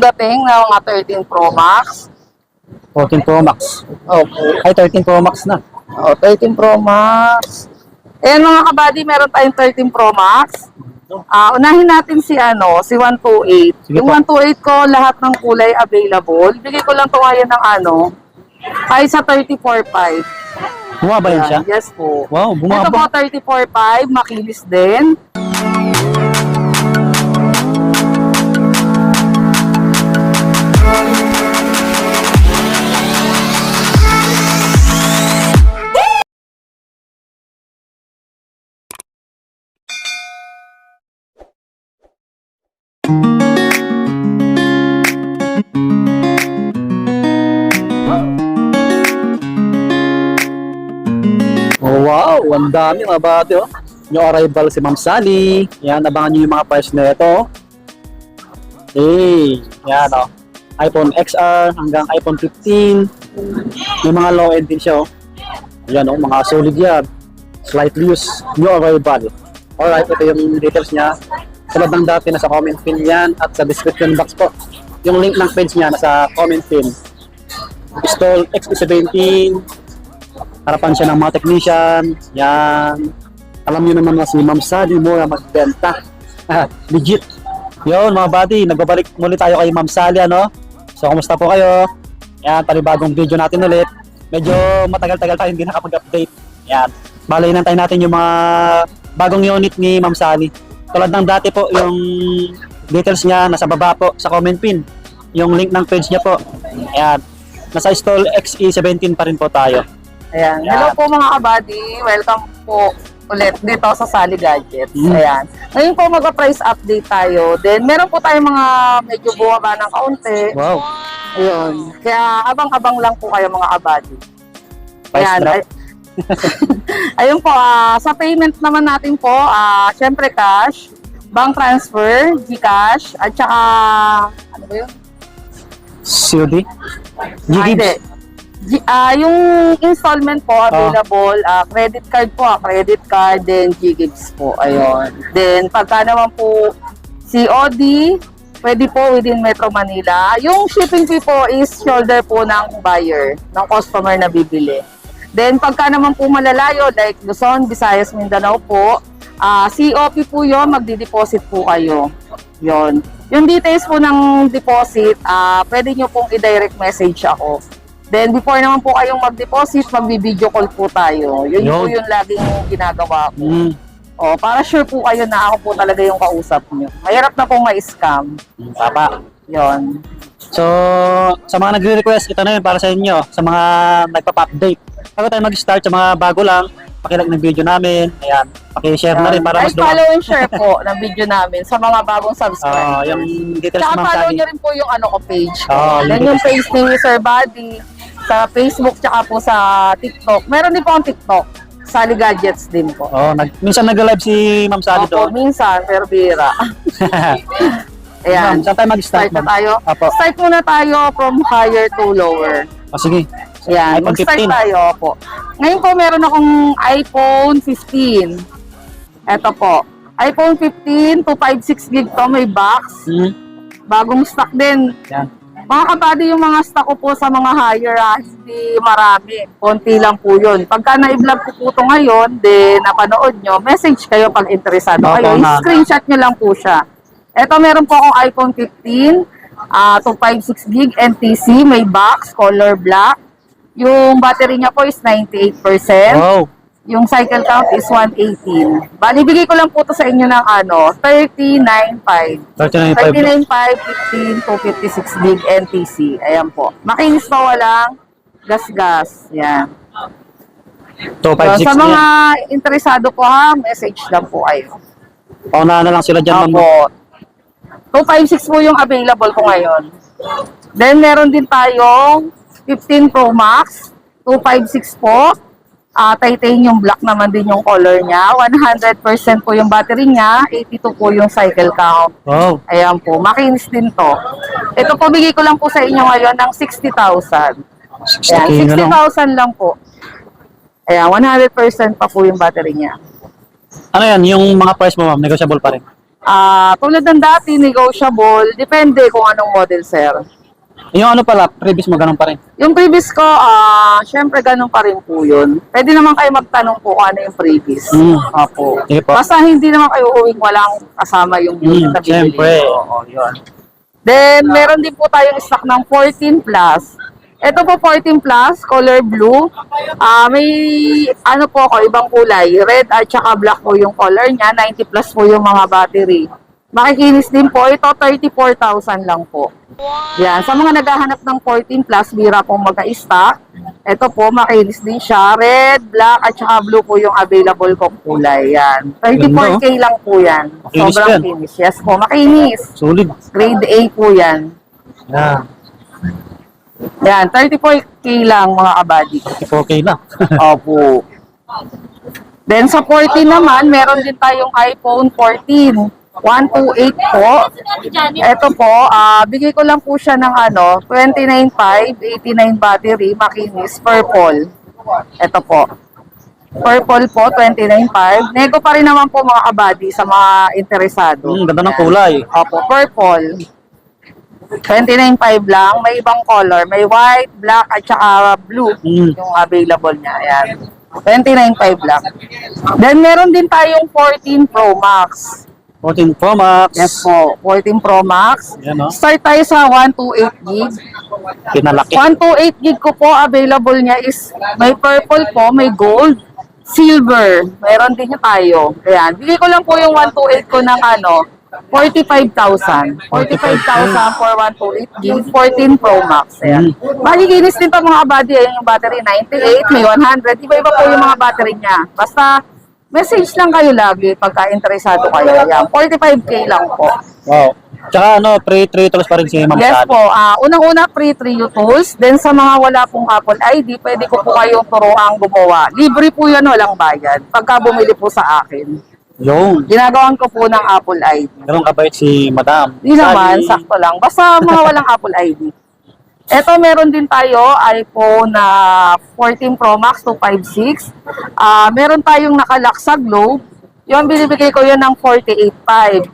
dating na mga 13 Pro Max. 14 Pro Max. Opo. Ay, 13 Pro Max na. O, 13 Pro Max. Ayan mga kabady, meron tayong 13 Pro Max. Unahin natin si si 128. Sige Yung po. 128 ko, lahat ng kulay available. Bigay ko lang ito ngayon ng kahit sa 34.5. Bumaba yun siya? Yes po. Wow, Ito po, bumaba. 34.5, makinis din. Oh, wow, ang dami mga bati, oh. Yung arrival si Ma'am Sally. Yan, abangan nyo yung mga price na ito. Hey, yan, oh. iPhone XR hanggang iPhone 15. May mga low end din siya, oh. Yan, oh, mga solid yan. Slightly used, new arrival. Alright, ito yung details niya. Sa labang dati, nasa comment pin yan at sa description box po. Yung link ng page niya nasa comment pin. Pistol XP17. Harapan siya ng mga technician. Yan. Alam niyo naman na si Ma'am Sally mo na magbenta. Legit. Yun mga buddy, nagbabalik muli tayo kay Ma'am Sally, ano? So, kumusta po kayo? Yan, panibagong video natin ulit. Medyo matagal-tagal tayo hindi nakapag-update. Yan. Balay tayo natin yung mga bagong unit ni Ma'am Sally. Tulad ng dati po, yung details niya nasa baba po sa comment pin. Yung link ng page niya po. Yan. Nasa stall XE17 pa rin po tayo. Ayan. Hello po mga kabady. Welcome po ulit dito sa Sally Gadgets. Ayan. Ngayon po mag-price update tayo. Then meron po tayong mga medyo bumaba ng kaunti. Wow. Ayun. Kaya abang-abang lang po kayo mga kabady. Price drop. Ayun po, sa payment naman natin po, syempre cash, bank transfer, GCash, at saka, ano ba yun? COD? Hindi. Yung installment po available, credit card po, credit card, then GGives po, ayun. Then pagka naman po COD, pwede po within Metro Manila. Yung shipping fee po is shoulder po ng buyer, ng customer na bibili. Then pagka naman po malalayo, like Luzon, Visayas, Mindanao po, COP po yun, magdi-deposit po kayo. Yun. Yung details po ng deposit, pwede nyo pong i-direct message ako. Then before naman po kayong mag-deposit, magbi-video call po tayo. Yun po yung laging ginagawa ko. Para sure po kayo na ako po talaga yung kausap nyo. Mahirap na pong ma-scam. Papa. Yun. So, sa mga nagre-request, ito na yun para sa inyo. Sa mga nagpapa-update. Bago tayo mag-start sa mga bago lang, pakilike ng video namin. Ayan, paki-share na rin para mas follow and share po ng video namin sa mga bagong subscribers. yung details Tsaka Ma'am follow Sally. nyo rin po yung page ko. Yung Then yung page ni Sir Buddy sa Facebook tsaka po sa TikTok. Meron din po ang TikTok. Sally Gadgets din po. Minsan nag-live si Ma'am Sally doon. Minsan, pero bira. Ayan. Saan tayo mag-start? Start na tayo. Apo. Start muna tayo from higher to lower. Sige. Ayan, iPhone mag-start 15. tayo po. Ngayon po meron akong iPhone 15. Ito po. iPhone 15, 256 gig to, may box. Bagong stock din. Yan. Mga kabady, yung mga stock ko po sa mga higher, hindi marami. Konti lang po yun. Pagka na-vlog ko po ito ngayon, then napanood nyo, message kayo pag interesado kayo. I-screenshot nyo lang po siya. Ito, meron po akong iPhone 15, 256 gig NTC, may box, color black. Yung battery niya po is 98%. Wow. Yung cycle count is 118. Bali, bigay ko lang po to sa inyo ng 39.5. 39.5, 15, 256 gig NTC. Ayan po. Makinis pa, walang gas-gas. Yan. 256 sa mga interesado po message lang po kayo. Paunahan na lang sila dyan. Opo. 256 po yung available ko ngayon. Then, meron din tayong 15 Pro Max, 256 po. Titanium black naman din yung color niya. 100% po yung battery niya. 82 po yung cycle count. Wow. Ayan po. Makinis din to. Ito po, bigay ko lang po sa inyo ngayon ng 60,000. Ayan, 60,000 lang po. Ayan, 100% pa po yung battery niya. Ano yan? Yung mga price mo, ma'am, negotiable pa rin? Tulad ng dati, negotiable. Depende kung anong model, sir. Yung ano pala, previous mo ganun pa rin. Yung previous ko, syempre ganun pa rin po yun. Pwede naman kayo magtanong po kung ano yung previous. Opo. Sige po. Basta hindi naman kayo uuwing walang kasama yung unit na bibili. Siyempre. Oo, yun. Then, meron din po tayong stock ng 14 plus. Ito po 14 plus, color blue. May ano po ako, ibang kulay. Red at saka black po yung color niya. 90 plus po yung mga battery. Makikinis din po. Ito 34,000 lang po. Yan. Sa mga naghahanap ng 14 plus, bira pong mag-stock. Ito po, makinis din siya. Red, black, at saka blue po yung available kong kulay. Yan. 34K lang po yan. Makinis Sobrang yan. kinis. Yes po, makinis. Solid. Grade A po yan. Yan. Yan, 34K lang mga kabady. 4K na. Opo. Then sa 14 naman, meron din tayong iPhone 14. 128 po. Ito po, bigay ko lang po siya ng 29.5, 89 battery, makinis, purple. Ito po. Purple po, 29.5. Nego pa rin naman po mga kabady sa mga interesado. Ganda ng kulay. Opo, purple. 29.5 lang. May ibang color. May white, black, at saka blue. Yung available niya. Ayan. 29.5 lang. Then, meron din tayong 14 Pro Max. 14 Pro Max. Yes po. 14 Pro Max. Yan o. Start tayo sa 128 gig. Pinalaki. 128 gig ko po, available niya is may purple po, may gold, silver. Meron din niya tayo. Ayan. Bigay ko lang po yung 128 ko ng 45,000. 45,000 for 128 gig, 14 Pro Max. Ayan. Makikinis din pa mga body. Ayan yung battery, 98, may 100. Iba-iba po yung mga battery niya. Basta, message lang kayo lagi pagka interesado kayo. Ayan. 45K lang po. Wow. Tsaka free tools pa rin si Ma'am Yes Sally. po. Unang-una, free Trio Tools. Then sa mga wala pong Apple ID, pwede ko po kayong turuang gumawa. Libre po yan, walang bayad. Pagka bumili po sa akin. Yung. Ginagawan ko po ng Apple ID. Ganun kabait si Madam. Di naman, Sally. sakto lang. Basta mga walang Apple ID. Ito, meron din tayo, iPhone 14 Pro Max 256. Meron tayong nakalock sa Globe. Yung binibigay ko yun ng 48.5.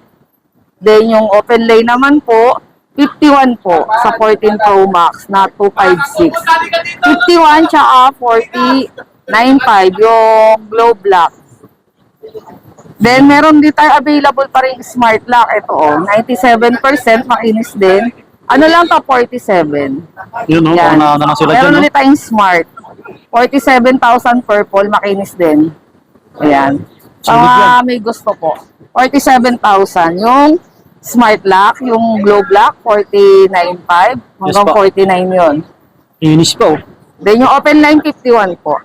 Then yung open lane naman po, 51 po sa 14 Pro Max na 256. 51 tsaka 49.5 yung Globe Lock. Then meron din tayo available pa rin Smart Lock. Ito 97% makinis din. Ano lang to, 47. Yun o, Yan. na lang sila Meron dyan. ulit tayong Smart. 47,000 purple, makinis din. Ayan. Sulit yan. May gusto po. 47,000. Yung Smart Lock, yung Globe Lock, 49.5 hanggang po. 49 yun. Inis po. Then yung open line, 51 po.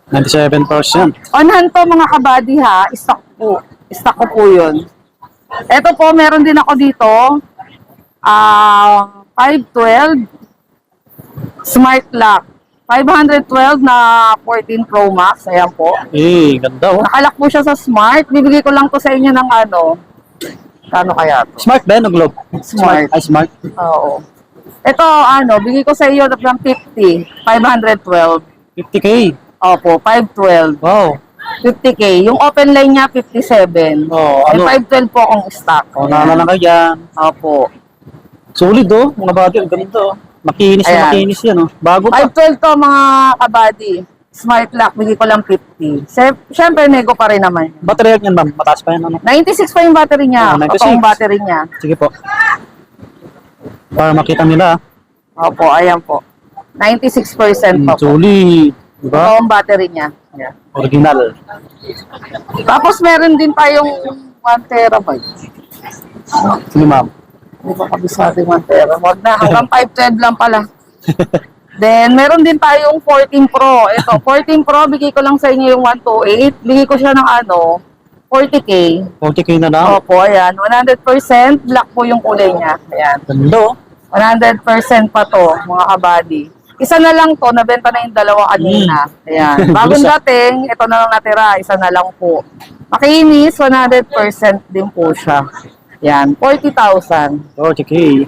97%. On hand to mga kabady ha, stock po. Stock ko po yun. Ito po, meron din ako dito. 512 Smart Lock. 512 na 14 Pro Max. Ayan po. Ganda oh. Nakalak po siya sa Smart. Bibigay ko lang to sa inyo ng kano kaya to? Smart ba yun o Globe? Smart. Ay, smart. Oo. Ito, bigay ko sa iyo ng 50. 512. 50K. Opo, 512. Wow. 50K. Yung open line niya, 57. Oh, May 512 po akong stock. Nala lang kayo dyan. Opo. Solid oh. Mga body, ang ganda oh. Makinis Ayan. na makinis yan oh. Bago pa. 512 to mga kabady. Smart lock, bigay ko lang 50. Siyempre, nego pa rin naman. Battery health yan ma'am. Mataas pa yan ano. 96 pa yung battery niya. 96. Totoong battery niya. Sige po. Para makita nila. Opo, ayan po. 96% pa po. Solid. Diba? Totoong battery niya. Yeah. Original. Tapos meron din tayong 1 terabyte. Sige ma'am. Hindi ba kabisado yung 1 terabyte? Wag na, hanggang 512 lang pala. Then, meron din tayong 14 Pro. Ito, 14 Pro, bigay ko lang sa inyo yung 128. Bigay ko siya ng 40K. 40K na lang. Opo, ayan. 100% black po yung kulay niya. Ayan. Ganda oh. 100% pa to, mga kabady. Isa na lang to, nabenta na yung dalawa kanina. Ayan. Bagong dating, ito na lang natira, isa na lang po. Makinis, 100% din po siya. Ayan, 40,000. 40K.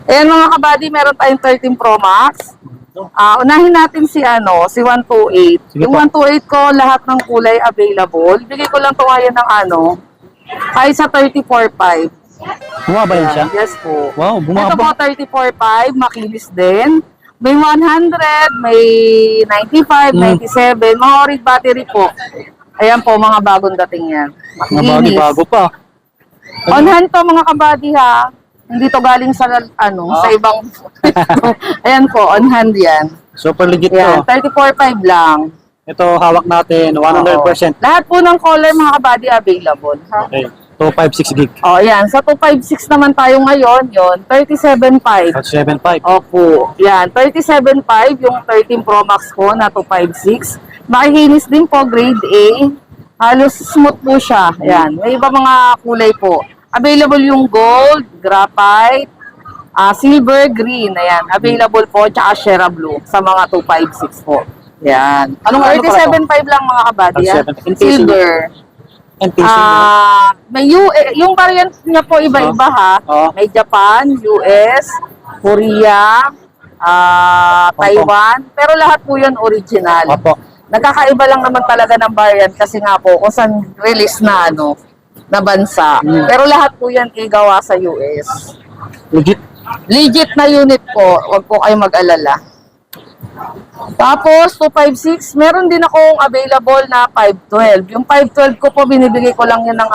Ayan mga kabady, meron tayong 13 Pro Max. Unahin natin si 128. Sige Yung po. 128 ko, lahat ng kulay available. Bigay ko lang to ngayon ng Kahit sa 34.5. Bumaba yan siya? Yes po. Wow, Ito po, bumaba. 34.5, makinis din. May 100, may 95, 97, mga orig battery po. Ayan po, mga bagong dating yan. Mga bagay bago pa. On hand to mga kabady ha. Hindi to galing sa sa ibang ayan po, on hand yan. Super legit Yan, to. 34.5 lang. Ito, hawak natin, 100%. Lahat po ng color mga kabady available. Ha? Okay, 256 gig. O, yan. Sa 256 naman tayo ngayon, yon 37.5. 7.5. Opo. Yan, 37.5 yung 13 Pro Max ko na 256. Makikinis din po, grade A. Halos smooth po siya. Yan. May iba mga kulay po. Available yung gold, graphite, silver, green. Ayan. Available po, tsaka Shera Blue sa mga 256 po. Yan. Anong ano pala 37.5 lang mga kabady. 37. Silver. NTC. May yung variant niya po iba-iba ha. Oh. May Japan, US, Korea, Taiwan, pero lahat po 'yan original. Opo. Nagkakaiba lang naman talaga ng variant kasi nga po kung saan release na na bansa. Pero lahat po 'yan igawa sa US. Legit. Legit na unit po, wag po kayo mag-alala. Tapos, 256, meron din akong available na 512. Yung 512 ko po, binibigay ko lang yun ng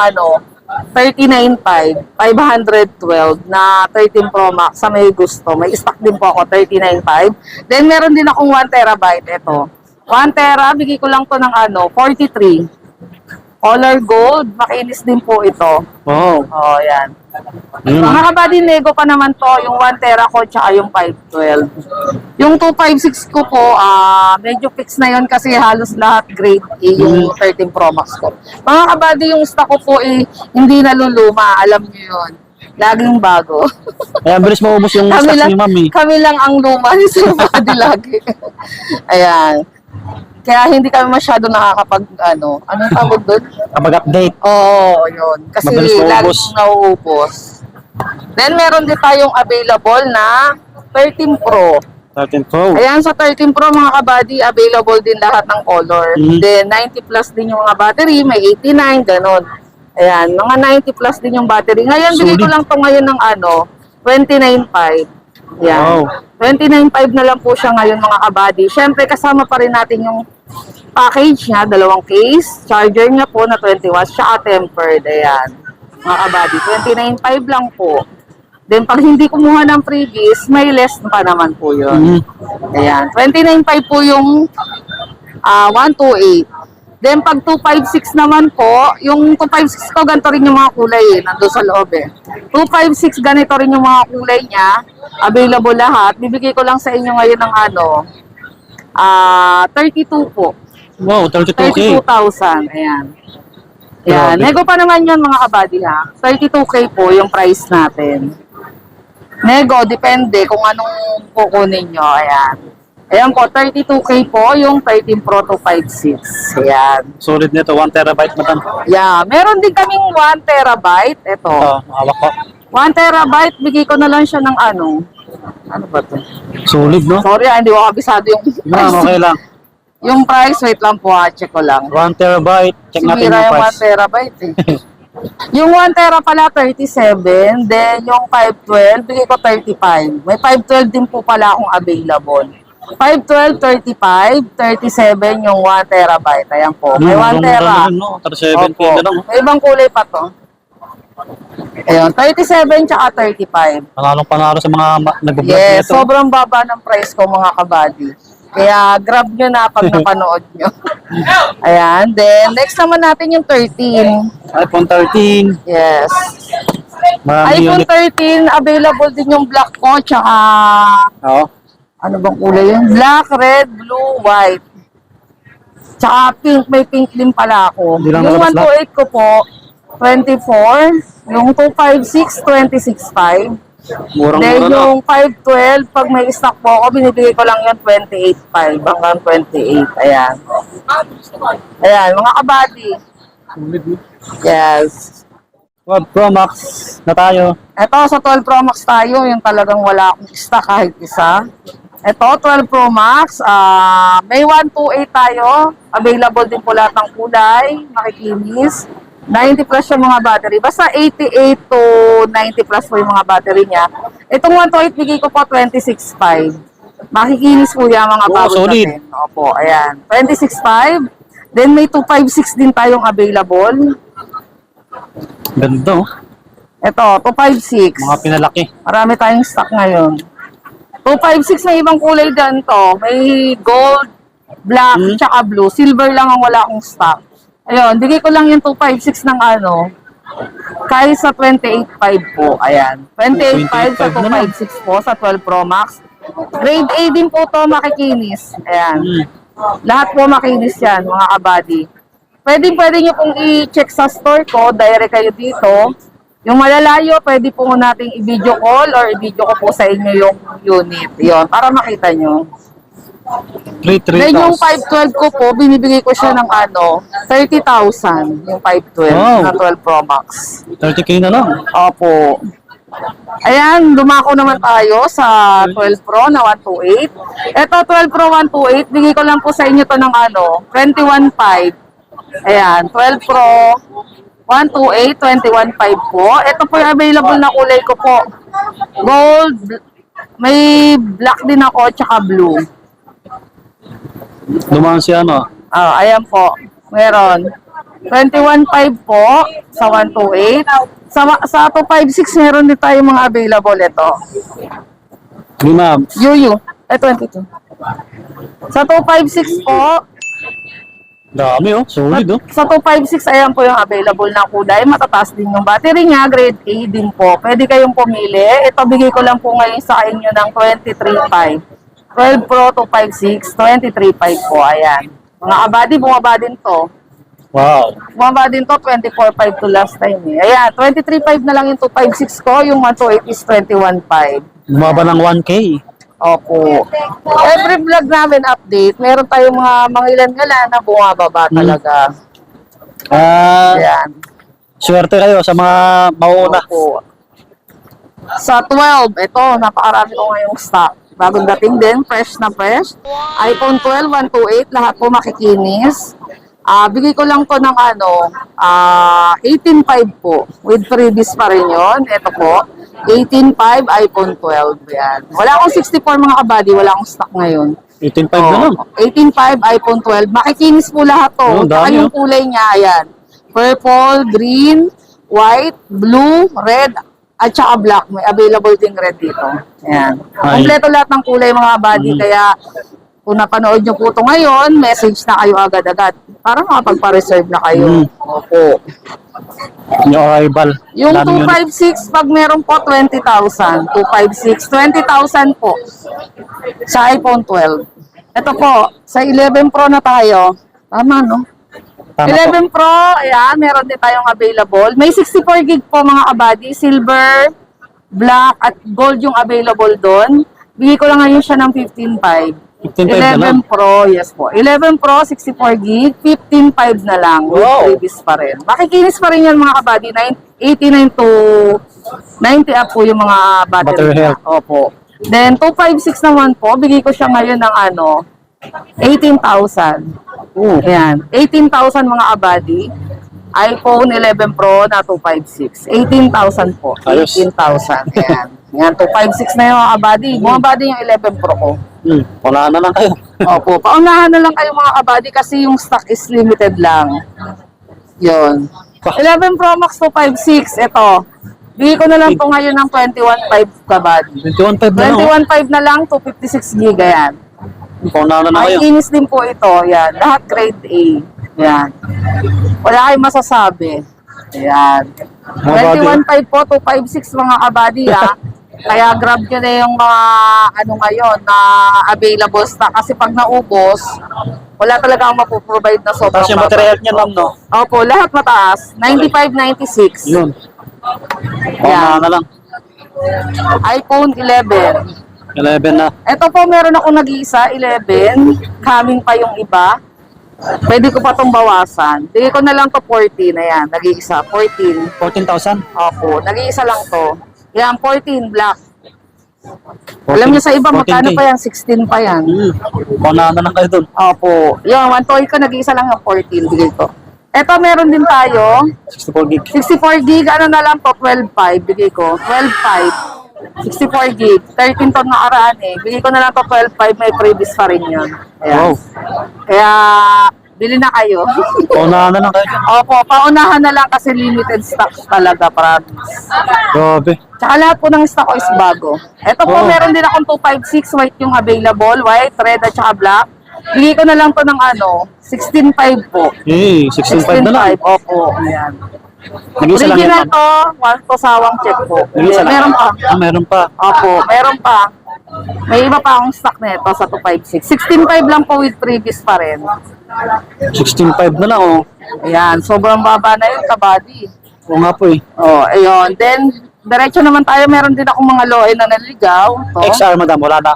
39.5, 512 na 13 Pro Max sa may gusto. May stock din po ako, 39.5. Then, meron din akong 1 terabyte, ito. 1 tera, bigay ko lang to ng 43. Color gold, makinis din po ito. Wow. Oh, yan. Yun. Mga kabady, nego pa naman to, yung 1 tera ko, tsaka yung 512. Yung 256 ko po, medyo fix na yun kasi halos lahat grade A yung 13 Pro Max ko. Mga kabady, yung stock ko po hindi naluluma, alam nyo yun. Laging bago. Kaya bilis maubos yung kami stock lang, ni Mami. kami lang ang luma ni Sir Buddy lagi. Ayan. Kaya hindi kami masyado nakakapag, anong tawag doon? Kapag update. Oo, yun. Kasi Mabilis maubos. laging nauubos. Then, meron din tayong available na 13 Pro. 13 Pro. Ayan, sa 13 Pro, mga kabady, available din lahat ng color. Then, 90 plus din yung mga battery. May 89, ganon. Ayan, mga 90 plus din yung battery. Ngayon, bigay ko Solid. lang to ngayon ng 29.5. Ayan. Wow. 29.5 na lang po siya ngayon, mga kabady. Siyempre, kasama pa rin natin yung package niya, 2 case, charger niya po na 20 watts, tsaka tempered, ayan, mga kabady, 29.5 lang po. Then, pag hindi kumuha ng freebies, may less pa naman po yun. Ayan, 29.5 po yung 128. Then, pag 256 naman po, yung 256 ko, ganito rin yung mga kulay nandun sa loob 256, ganito rin yung mga kulay niya, available lahat. Bibigay ko lang sa inyo ngayon ng 32 po. Wow, 32K. 32,000. Ayan. Ayan. Grabe. Nego pa naman yun mga kabady ha. 32K po yung price natin. Nego, depende kung anong kukunin nyo. Ayan. Ayan po, 32K po yung 13 Pro 256. Ayan. Solid nito, 1 terabyte madam. Yeah. Meron din kaming 1 terabyte. Ito. Hawak ko. 1 terabyte, bigay ko na lang siya ng ano ba to? Solid, no? Sorry hindi ko kabisado yung Ma'am, price. okay lang. Yung price, wait lang po check ko lang. 1 terabyte. Check natin Sumira yung yung 1 price. terabyte Yung 1 tera pala 37, then yung 512, bigay ko 35. May 512 din po pala akong available. 512, 35, 37 yung 1 terabyte. Ayan po. May 1 tera. No? 37K Opo. na lang. May ibang kulay pa to. Ayun, 37 tsaka 35. Pangalong-panalo sa mga nagbablog Yes, nito. sobrang baba ng price ko mga kabady. Kaya grab nyo na pag napanood nyo. Ayan, then next naman natin yung 13. iPhone 13. Yes. Marami iPhone unit. 13, available din yung black ko, tsaka Oo. ano bang kulay yun? Black, red, blue, white. Tsaka pink, may pink din pala ako. Hindi lang Yung nalabas lahat. 128 ko po, 24. Yung 256, 26.5. Murang Then mura na. yung 512, pag may stock po ako, binibigay ko lang yung 28.5 hanggang 28. Ayan. Ayan, mga kabady. Solid, no? Yes. 12 Pro Max na tayo. Ito, sa 12 Pro Max tayo, yung talagang wala akong stock kahit isa. Ito, 12 Pro Max, may 128 tayo. Available din po lahat ng kulay, makikinis. 90 plus yung mga battery. Basta 88 to 90 plus po yung mga battery niya. Itong 128 bigay ko po 26.5. Makikinis po yan mga bago solid. natin. Opo, ayan. 26.5. Then may 256 din tayong available. Ganda, oh. Ito, 256. Mga pinalaki. Marami tayong stock ngayon. 256 may ibang kulay dyan to. May gold, black, tsaka blue. Silver lang ang wala akong stock. Ayun, bigay ko lang yung 256 ng ano. Kahit sa 28.5 po. Ayan. 28.5 sa 256 po sa 12 Pro Max. Grade A din po to makikinis. Ayan. Lahat po makinis yan, mga kabady. Pwede nyo pong i-check sa store ko. Direct kayo dito. Yung malalayo, pwede po nating i-video call or i-video ko po sa inyo yung unit. Yun, para makita nyo. 3,000. Then yung 512 ko po, binibigay ko siya ng ano, 30,000 yung 512 Wow. na 12 Pro Max. 30K na lang. Opo. Ayan, dumako naman tayo sa 12 Pro na 128. Ito 12 Pro 128, bigay ko lang po sa inyo to ng ano, 21.5. Ayan, 12 Pro 128, 21.5 po. Ito po yung available na kulay ko po. Gold, may black din ako, tsaka blue. Dumaan si ano. Ayan po. Meron. 21.5 po sa 128. Sa 256 meron din tayo mga available ito. Hindi, ma'am. Yuyu. 22. Sa 256 po, Dami, oh. Solid, oh. sa 256 ayan po yung available na kulay. Matataas din yung battery niya. Grade A din po. Pwede kayong pumili. Ito bigay ko lang po ngayon sa inyo ng 23.5. 12 Pro 256, 23.5 po. Ayan. Mga kabady, bumaba din to. Wow. Bumaba din to, 24.5 to last time eh. Ayan, 23.5 na lang yung 256 ko, yung 128 is 21.5. Bumaba ng 1K. Opo. Every vlog namin update, meron tayong mga ilan-ilan na bumababa talaga. Ayan. Swerte kayo sa mga mauuna. Opo. Sa 12, ito, napakarami ko ngayong stock. Bagong dating din, fresh na fresh. iPhone 12, 128, lahat po makikinis. Bigay ko lang to ng ano, 18.5 po. With freebies pa rin yun. Ito po, 18.5 iPhone 12. Yan. Wala akong 64 mga kabady, wala akong stock ngayon. 18.5 na lang. 18.5 iPhone 12. Makikinis po lahat to. Oh, Saka dami, yung kulay niya, ayan. Purple, green, white, blue, red, at saka black. May available ding red dito. Ayan. Ay. Kompleto lahat ng kulay mga kabady. Kaya kung napanood nyo po ito ngayon, message na kayo agad-agad para makapagpa-reserve na kayo. Opo. Yung arrival. Yung Daming 256, pag meron po 20,000. 256, 20,000 po sa iPhone 12. Ito po, sa 11 Pro na tayo. Tama, no? Tama 11 Pro, ayan, meron din tayong available. May 64 gig po mga kabady. Silver, black, at gold yung available doon. Bigay ko lang ngayon siya ng 15.5. 15.5 na lang. 11 Pro, yes po. 11 Pro, 64 gig, 15.5 na lang. With Wow. freebies pa rin. Makikinis pa rin yan mga kabady. 89 to 90 up po yung mga battery Battery niya. health. Opo. Then, 256 naman po, bigay ko siya ngayon ng ano, 18,000. Ayan. 18,000 mga kabady. iPhone 11 Pro na 256. 18,000 po. Ayos. 18,000. Ayan. Yan, 256 na yung mga kabady. Bumaba din yung 11 Pro ko. Wala na lang kayo. Opo. Paunahan na lang kayo mga kabady kasi yung stock is limited lang. Yun. 11 Pro Max 256. Ito. Bigay ko na lang po ngayon ng 21.5 kabady. 21.5 na lang. 21.5 na lang, 256 gig. Ayan. Pauna na kayo. Ay, inis din po ito. Yan. Lahat grade A. Yan. Wala kayong masasabi. Yan. 21.5 po, 256 mga kabady ha. Kaya grab nyo na yung mga ano ngayon na available stock. Kasi pag naubos, wala talaga ang mapoprovide na sobrang Tapos yung material niya lang, no? Opo, lahat mataas. 95.96. Yun. Pauna na lang. iPhone 11. 11 na. Ito po, meron ako nag-iisa, 11. Coming pa yung iba. Pwede ko pa itong bawasan. Bigay ko na lang to 14. Ayan, nag-iisa. 14. 14,000. Opo, nag-iisa lang to. Yan, 14 black. Alam niyo sa iba, 14K. magkano pa yan? 16 pa yan. Pauna na lang kayo dun. Opo. Yung 1 toy ko, nag-iisa lang yung 14. Bigay ko. Eto, meron din tayo. 64 gig. 64 gig, ano na lang po, 12.5, bigay ko. 12.5. 64 gig. 13 to nakaraan eh. Bigay ko na lang to 12.5, may previous pa rin yun. Ayan. Wow. Kaya, bili na kayo. Paunahan na lang kayo dyan. Opo, paunahan na lang kasi limited stocks talaga, promise. Grabe. Tsaka lahat po ng stock ko is bago. Ito po, Oh. meron din akong 256 white yung available. White, red, at saka black. Bigay ko na lang to ng 16.5 po. Eh, 16.5 na lang. 16.5, opo. Ayan. Nag-isa lang yan. Original to, one to sawang check po. Nag-isa lang. Meron pa. Ah, meron pa. Opo, meron pa. May iba pa akong stock nito sa 256. 16.5 lang po with previous pa rin. 16.5 na lang, oh. Ayan, sobrang baba na yun, kabady. Oo nga po eh. Oh, ayun. Then, diretso naman tayo. Meron din akong mga loe na naligaw. To. XR, madam, wala na.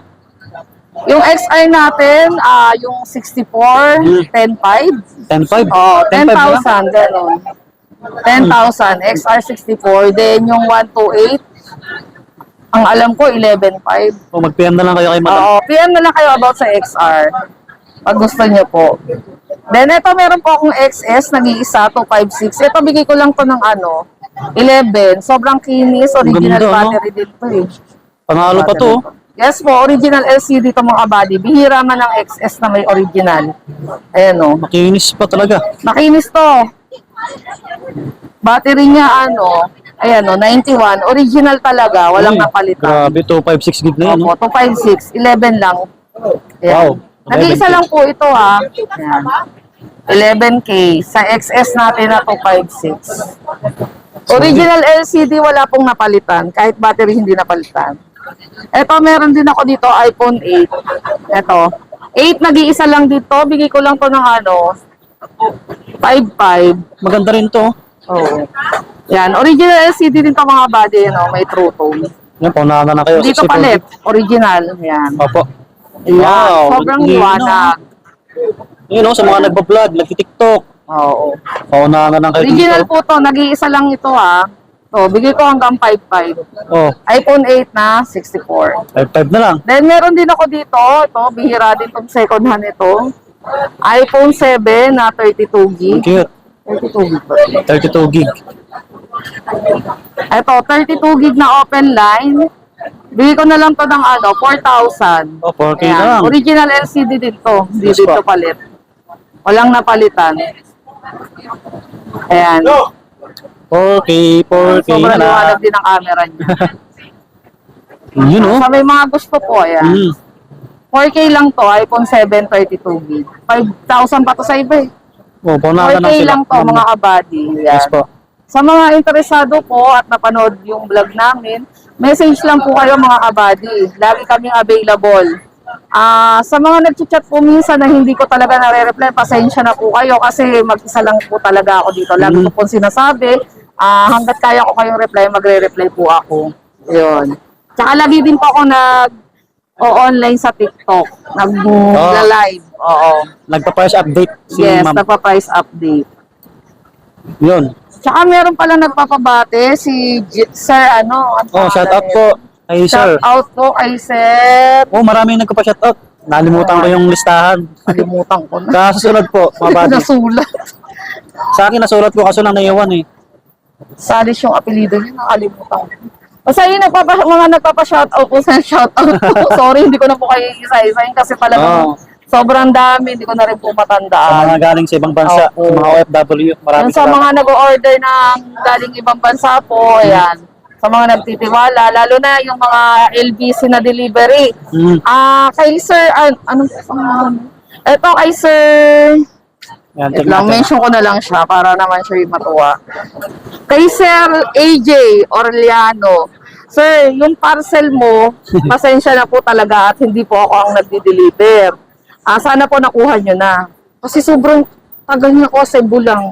Yung XR natin, yung 64, 10.5. 10.5? Oh, 10.5 na lang? 10,000, gano'n. 10,000, XR64. Then, yung 128, ang alam ko, 11.5. O, mag-PM na lang kayo kay madam. Oo, PM na lang kayo about sa XR. Pag gusto nyo po. Then, ito meron po akong XS, nag-iisa, 256. Ito, bigay ko lang to ng 11. Sobrang kinis, original Ganda, no? battery din to eh. Panalo pa to, oh. Yes po, original LCD to mga body. Bihira man ng XS na may original. Ayan o. Makinis pa talaga. Makinis to. Battery niya ayan o, 91. Original talaga, walang Uy, napalitan. Grabe, 256 gig na yan, Opo, oh. 256, 11 lang. Ayan. Wow. Nag-iisa lang po ito ha. Ayan. 11K sa XS natin na 256. Original LCD, wala pong napalitan. Kahit battery hindi napalitan. Ito, meron din ako dito, iPhone 8. Ito. 8, nag-iisa lang dito. Bigay ko lang to ng 5.5. Maganda rin to, oh. Oh. Yan. Original LCD din to mga body. May true tone. Yan, paunahan na lang kayo. Dito 64 palit. gig. Original. Yan. Opo. Yan. Sobrang Yun, liwanag. Yun, oh, sa mga nagpa-vlog, nagti-tiktok. Oo. Paunahan na lang kayo Original dito. po to. Nag-iisa lang ito ha. So, bigay ko hanggang 5.5. Oh, iPhone 8 na 64. 5.5 na lang. Then, meron din ako dito. Ito, bihira din itong second hand ito. iPhone 7 na 32 gig. Cute. 32 gig ba? 32 gig. Ito, 32 gig na open line. Bigay ko na lang to ng 4,000. Oh, 4K Ayan. na lang. Original LCD din to. Hindi Yes dito po. palit. Walang napalitan. Ayan. 4K na Sobrang lang. liwanag din ang camera niya. Yun, oh. Sa may mga gusto po, ayan. Mm. 4K lang to, iPhone 7, 32 gig. 5,000 pa to sa iba eh. Oh, paunahan 4K na lang sila. lang to, mga kabady. Yes Yan. po. Sa mga interesado po at napanood yung vlog namin, message lang po kayo mga kabady. Lagi kaming available. Sa mga nag-chat po minsan na hindi ko talaga nare-reply, pasensya na po kayo kasi mag-isa lang po talaga ako dito. Lagi ko po sinasabi, hanggat kaya ko kayong reply, magre-reply po ako. Yun. Tsaka lagi din po ako online sa TikTok. Nag-live. Oo. Nagpa-price update si Yes, ma'am. nagpa-price update. Yun. Tsaka meron pala nagpapabate si Sir Oh, shout out po kay sir. Shout out po kay Sir. Oh, maraming nagpa-shout out. Nalimutan ko yung listahan. Kalimutan ko na. Kasunod po, mga buddy. Nasulat. Sa akin nasulat ko kaso lang naiwan eh. Salis yung apelido niya, nakalimutan ko. Basta yun, mga nagpapa-shoutout po sa shoutout po. Sorry, hindi ko na po kayo isa-isahin kasi talagang sobrang dami, hindi ko na rin po Sa matandaan. mga galing sa ibang bansa, Opo. sa mga OFW, maraming Yung sa mga nag-order ng galing ibang bansa po, ayan. Sa mga nagtitiwala, lalo na yung mga LBC na delivery. Kay Sir, anong pangalan? Ito kay Sir, Yan, wait check lang, natin. mention ko na lang siya para naman siya yung matuwa. Kay Sir AJ Orliano, Sir, yung parcel mo, pasensya na po talaga at hindi po ako ang nagdi-deliver. Sana po nakuha nyo na. Kasi sobrang tagal niya ko sa bulang.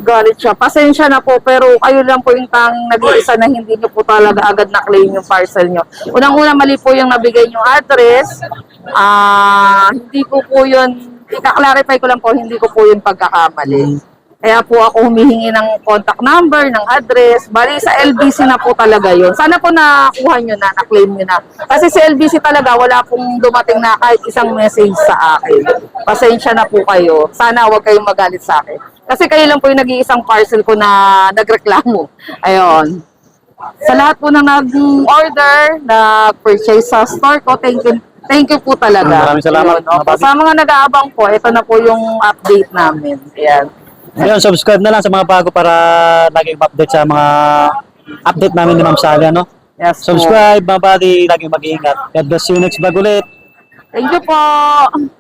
Galit siya. Pasensya na po, pero kayo lang po yung tanging nag-iisa na hindi nyo po talaga agad na-claim yung parcel nyo. Unang-una, mali po yung nabigay yung address. Hindi ko po yun, ika-clarify ko lang po, hindi ko po yun pagkakamali. Kaya po ako humihingi ng contact number, ng address. Bali sa LBC na po talaga yun. Sana po nakuha nyo na, na-claim nyo na. Kasi sa LBC talaga, wala pong dumating na kahit isang message sa akin. Pasensya na po kayo. Sana huwag kayong magalit sa akin. Kasi kayo lang po yung nag-iisang parcel ko na nagreklamo. Ayun. Sa lahat po ng nag-order, na-purchase sa store ko, thank you po talaga. Maraming salamat. Ayun, opo. Sa mga nag-aabang po, ito na po yung update namin. Ayan. Ayun, subscribe na lang sa mga bago para laging update sa mga update namin ni Ma'am Sally, no? Yes po. Subscribe, mga buddy, laging mag-iingat. God bless you, next vlog ulit. Thank you po.